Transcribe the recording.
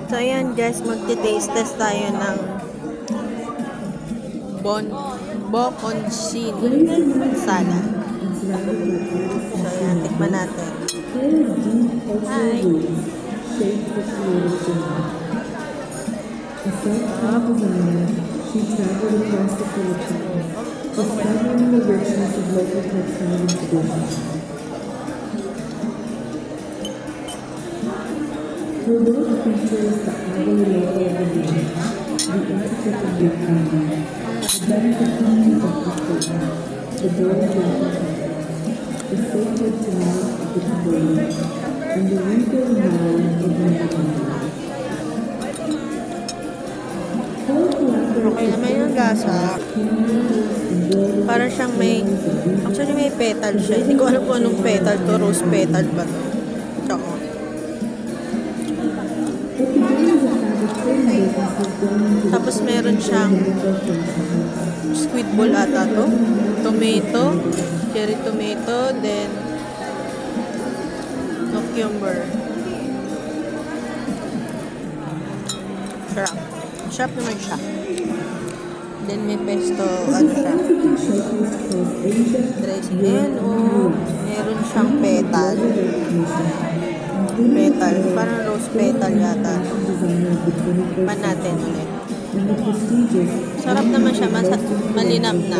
So, ayan guys, magti-taste test tayo ng Bocconcini salad. So, ayan, tikman natin. Hi! She traveled across the Philippines, discovering the richness of local textile and traditions. Her work features the agile local religion, the architect of the economy, the benefactor of the poor, the bold jacket, the sacred tonight of the Cambodia, and the regal mind of the Netherlands. Okay naman yung gasa. Parang siyang actually may petal siya. Hindi ko alam kung anong petal to. Rose petal ba to? Tsaka. Tapos meron siyang squid ball ata to. Tomato. Cherry tomato. Then cucumber. Sarap. Sarap naman siya. Then may pesto, ano siya, dressing. Ayan, meron siyang petal. Petal. Parang rose petal yata. Pan natin ulit. Sarap naman siya. Malinam na.